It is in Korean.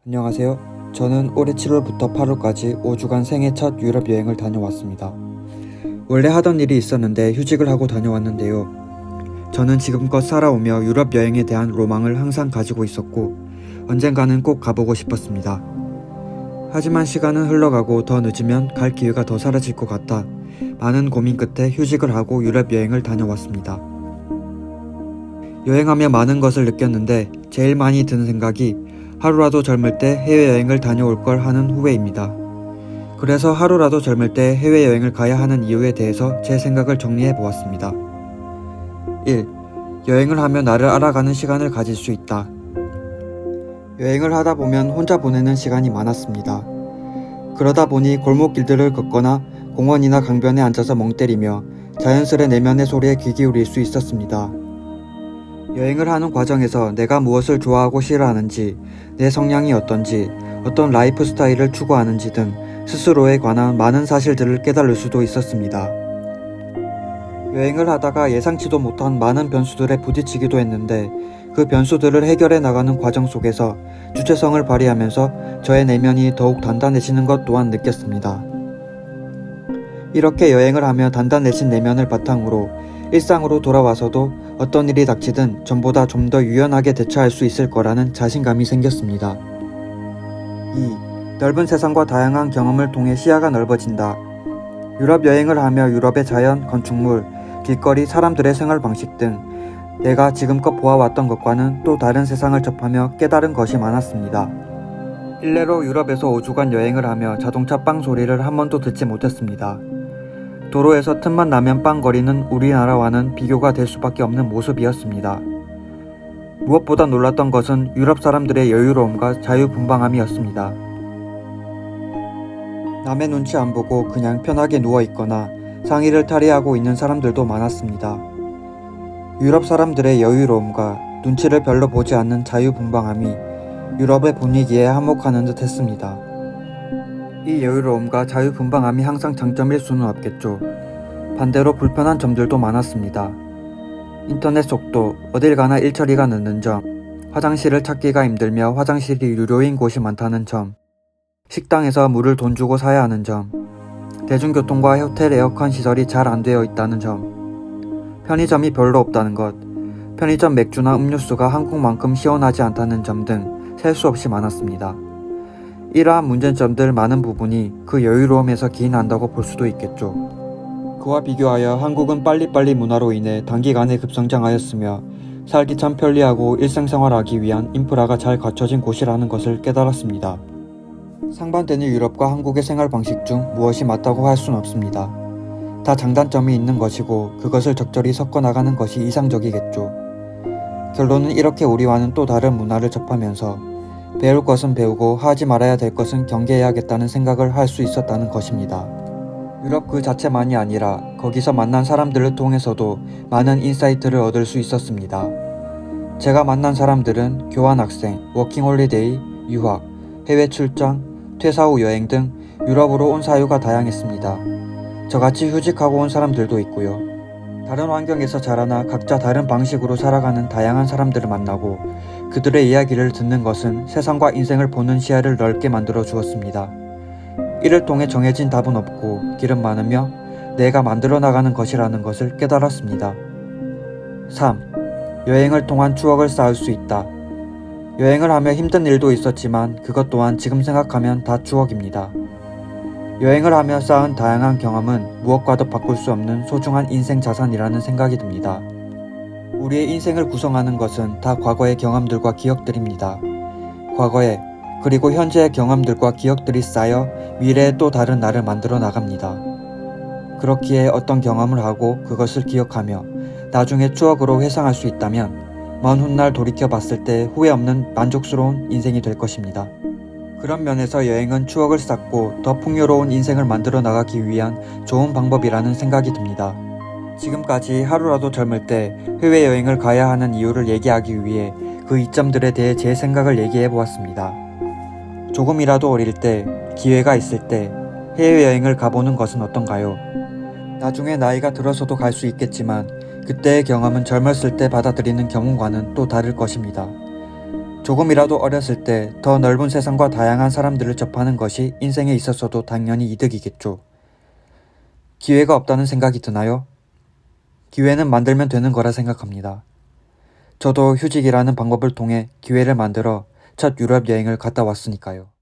안녕하세요. 저는 올해 7월부터 8월까지 5주간 생애 첫 유럽 여행을 다녀왔습니다. 원래 하던 일이 있었는데 휴직을 하고 다녀왔는데요. 저는 지금껏 살아오며 유럽 여행에 대한 로망을 항상 가지고 있었고 언젠가는 꼭 가보고 싶었습니다. 하지만 시간은 흘러가고 더 늦으면 갈 기회가 더 사라질 것 같아 많은 고민 끝에 휴직을 하고 유럽 여행을 다녀왔습니다. 여행하며 많은 것을 느꼈는데 제일 많이 드는 생각이 하루라도 젊을 때 해외여행을 다녀올 걸 하는 후회입니다. 그래서 하루라도 젊을 때 해외여행을 가야 하는 이유에 대해서 제 생각을 정리해 보았습니다. 1. 여행을 하며 나를 알아가는 시간을 가질 수 있다. 여행을 하다 보면 혼자 보내는 시간이 많았습니다. 그러다 보니 골목길들을 걷거나 공원이나 강변에 앉아서 멍 때리며 자연스레 내면의 소리에 귀 기울일 수 있었습니다. 여행을 하는 과정에서 내가 무엇을 좋아하고 싫어하는지, 내 성향이 어떤지, 어떤 라이프 스타일을 추구하는지 등 스스로에 관한 많은 사실들을 깨달을 수도 있었습니다. 여행을 하다가 예상치도 못한 많은 변수들에 부딪히기도 했는데 그 변수들을 해결해 나가는 과정 속에서 주체성을 발휘하면서 저의 내면이 더욱 단단해지는 것 또한 느꼈습니다. 이렇게 여행을 하며 단단해진 내면을 바탕으로 일상으로 돌아와서도 어떤 일이 닥치든 전보다 좀 더 유연하게 대처할 수 있을 거라는 자신감이 생겼습니다. 2. 넓은 세상과 다양한 경험을 통해 시야가 넓어진다. 유럽 여행을 하며 유럽의 자연, 건축물, 길거리, 사람들의 생활 방식 등 내가 지금껏 보아왔던 것과는 또 다른 세상을 접하며 깨달은 것이 많았습니다. 일례로 유럽에서 5주간 여행을 하며 자동차 빵 소리를 한 번도 듣지 못했습니다. 도로에서 틈만 나면 빵거리는 우리나라와는 비교가 될 수밖에 없는 모습이었습니다. 무엇보다 놀랐던 것은 유럽 사람들의 여유로움과 자유분방함이었습니다. 남의 눈치 안 보고 그냥 편하게 누워있거나 상의를 탈의하고 있는 사람들도 많았습니다. 유럽 사람들의 여유로움과 눈치를 별로 보지 않는 자유분방함이 유럽의 분위기에 한몫하는 듯 했습니다. 이 여유로움과 자유분방함이 항상 장점일 수는 없겠죠. 반대로 불편한 점들도 많았습니다. 인터넷 속도, 어딜 가나 일처리가 늦는 점, 화장실을 찾기가 힘들며 화장실이 유료인 곳이 많다는 점, 식당에서 물을 돈 주고 사야 하는 점, 대중교통과 호텔 에어컨 시설이 잘 안 되어 있다는 점, 편의점이 별로 없다는 것, 편의점 맥주나 음료수가 한국만큼 시원하지 않다는 점 등 셀 수 없이 많았습니다. 이러한 문제점들 많은 부분이 그 여유로움에서 기인한다고 볼 수도 있겠죠. 그와 비교하여 한국은 빨리빨리 문화로 인해 단기간에 급성장하였으며 살기 참 편리하고 일상생활하기 위한 인프라가 잘 갖춰진 곳이라는 것을 깨달았습니다. 상반되는 유럽과 한국의 생활 방식 중 무엇이 맞다고 할 수는 없습니다. 다 장단점이 있는 것이고 그것을 적절히 섞어나가는 것이 이상적이겠죠. 결론은 이렇게 우리와는 또 다른 문화를 접하면서 배울 것은 배우고 하지 말아야 될 것은 경계해야겠다는 생각을 할 수 있었다는 것입니다. 유럽 그 자체만이 아니라 거기서 만난 사람들을 통해서도 많은 인사이트를 얻을 수 있었습니다. 제가 만난 사람들은 교환학생, 워킹홀리데이, 유학, 해외 출장, 퇴사 후 여행 등 유럽으로 온 사유가 다양했습니다. 저같이 휴직하고 온 사람들도 있고요. 다른 환경에서 자라나 각자 다른 방식으로 살아가는 다양한 사람들을 만나고 그들의 이야기를 듣는 것은 세상과 인생을 보는 시야를 넓게 만들어 주었습니다. 이를 통해 정해진 답은 없고 길은 많으며 내가 만들어 나가는 것이라는 것을 깨달았습니다. 3. 여행을 통한 추억을 쌓을 수 있다. 여행을 하며 힘든 일도 있었지만 그것 또한 지금 생각하면 다 추억입니다. 여행을 하며 쌓은 다양한 경험은 무엇과도 바꿀 수 없는 소중한 인생 자산이라는 생각이 듭니다. 우리의 인생을 구성하는 것은 다 과거의 경험들과 기억들입니다. 과거에 그리고 현재의 경험들과 기억들이 쌓여 미래의 또 다른 나를 만들어 나갑니다. 그렇기에 어떤 경험을 하고 그것을 기억하며 나중에 추억으로 회상할 수 있다면 먼 훗날 돌이켜 봤을 때 후회 없는 만족스러운 인생이 될 것입니다. 그런 면에서 여행은 추억을 쌓고 더 풍요로운 인생을 만들어 나가기 위한 좋은 방법이라는 생각이 듭니다. 지금까지 하루라도 젊을 때 해외여행을 가야 하는 이유를 얘기하기 위해 그 이점들에 대해 제 생각을 얘기해 보았습니다. 조금이라도 어릴 때, 기회가 있을 때 해외여행을 가보는 것은 어떤가요? 나중에 나이가 들어서도 갈 수 있겠지만 그때의 경험은 젊었을 때 받아들이는 경험과는 또 다를 것입니다. 조금이라도 어렸을 때 더 넓은 세상과 다양한 사람들을 접하는 것이 인생에 있어서도 당연히 이득이겠죠. 기회가 없다는 생각이 드나요? 기회는 만들면 되는 거라 생각합니다. 저도 휴직이라는 방법을 통해 기회를 만들어 첫 유럽 여행을 갔다 왔으니까요.